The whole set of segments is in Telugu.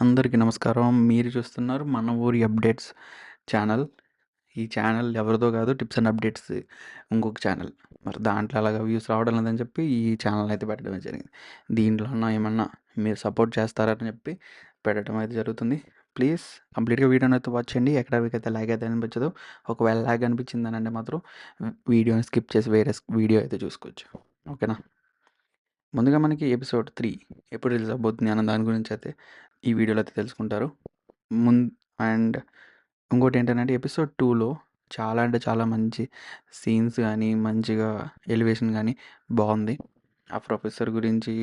అందరికీ నమస్కారం. మీరు చూస్తున్నారు మన ఊరి అప్డేట్స్ ఛానల్. ఈ ఛానల్ ఎవరిదో కాదు, టిప్స్ అండ్ అప్డేట్స్ ఇంకొక ఛానల్. మరి దాంట్లో అలాగా వ్యూస్ రావడం లేదని చెప్పి ఈ ఛానల్ అయితే పెట్టడమే జరిగింది. దీంట్లోనో ఏమన్నా మీరు సపోర్ట్ చేస్తారని చెప్పి పెట్టడం అయితే జరుగుతుంది. ప్లీజ్ కంప్లీట్గా వీడియోని అయితే వాచ్ చేయండి. ఎక్కడ మీకైతే లాగ్ అయితే అనిపించదు. ఒకవేళ లాగ్ అనిపించిందనంటే మాత్రం వీడియోని స్కిప్ చేసి వేరే వీడియో అయితే చూసుకోవచ్చు. ఓకేనా? ముందుగా మనకి ఎపిసోడ్ 3 ఎప్పుడు రిలీజ్ అవ్వబోతుంది అన్న దాని గురించి అయితే ఈ వీడియోలో అయితే తెలుసుకుంటారు. అండ్ ఇంకోటి ఏంటంటే ఎపిసోడ్ 2లో చాలా అంటే చాలా మంచి సీన్స్ కానీ మంచిగా ఎలివేషన్ కానీ బాగుంది. ఆ ప్రొఫెసర్ గురించి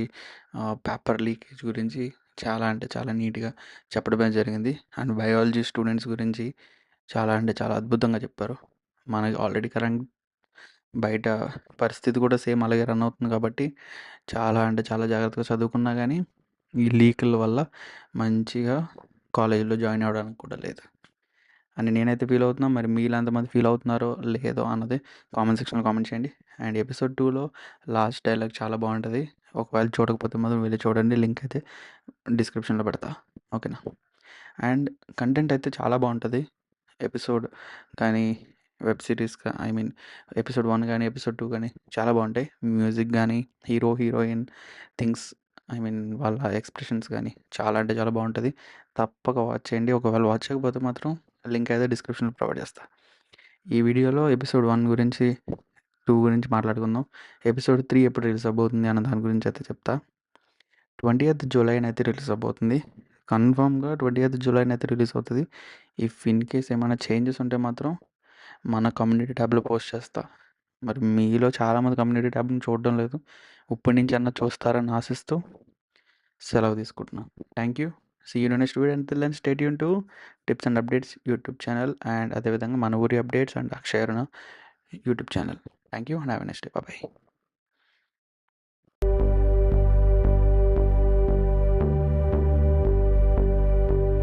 పేపర్ లీకేజ్ గురించి చాలా అంటే చాలా నీట్గా చెప్పడమే జరిగింది. అండ్ బయాలజీ స్టూడెంట్స్ గురించి చాలా అంటే చాలా అద్భుతంగా చెప్పారు. మనకి ఆల్రెడీ కరెంట్ బయట పరిస్థితి కూడా సేమ్ అలాగే రన్ అవుతుంది కాబట్టి చాలా అంటే చాలా జాగ్రత్తగా చదువుకున్నా కానీ ఈ లీకుల వల్ల మంచిగా కాలేజీలో జాయిన్ అవ్వడానికి కూడా లేదు అని నేనైతే ఫీల్ అవుతున్నా. మరి మీరు ఎంతమంది ఫీల్ అవుతున్నారో లేదో అన్నది కామెంట్ సెక్షన్లో కామెంట్ చేయండి. అండ్ ఎపిసోడ్ 2లో లాస్ట్ డైలాగ్ చాలా బాగుంటుంది. ఒకవేళ చూడకపోతే మాత్రం వెళ్ళి చూడండి, లింక్ అయితే డిస్క్రిప్షన్లో పెడతా. ఓకేనా? అండ్ కంటెంట్ అయితే చాలా బాగుంటుంది. ఎపిసోడ్ కానీ వెబ్ సిరీస్ ఎపిసోడ్ 1 కానీ ఎపిసోడ్ 2 కానీ చాలా బాగుంటాయి. మ్యూజిక్ కానీ హీరోయిన్ థింగ్స్ వాళ్ళ ఎక్స్ప్రెషన్స్ కానీ చాలా అంటే చాలా బాగుంటుంది. తప్పక వాచ్ చేయండి. ఒకవేళ వాచ్ చేయకపోతే మాత్రం లింక్ అయితే డిస్క్రిప్షన్లో ప్రొవైడ్ చేస్తా. ఈ వీడియోలో ఎపిసోడ్ 1 గురించి 2 గురించి మాట్లాడుకుందాం. ఎపిసోడ్ 3 ఎప్పుడు రిలీజ్ అవ్వబోతుంది అన్న దాని గురించి అయితే చెప్తా. 20th జూలైన అయితే రిలీజ్ అవ్వబోతుంది. కన్ఫామ్గా 20th జూలైన అయితే రిలీజ్ అవుతుంది. ఇఫ్ ఇన్ కేస్ ఏమైనా చేంజెస్ ఉంటే మాత్రం మన కమ్యూనిటీ ట్యాబ్లో పోస్ట్ చేస్తా. మరి మీలో చాలామంది కమ్యూనిటీ ట్యాబ్ని చూడడం లేదు. ఇప్పటి నుంచి అన్న చూస్తారని ఆశిస్తూ సెలవు తీసుకుంటున్నాను. Thank you. See you next video. Until then stay tune to tips and updates YouTube channel and అదేవిధంగా మన ఊరి అప్డేట్స్ అండ్ అక్షయరణ YouTube channel. Thank you and have a next day. Bye.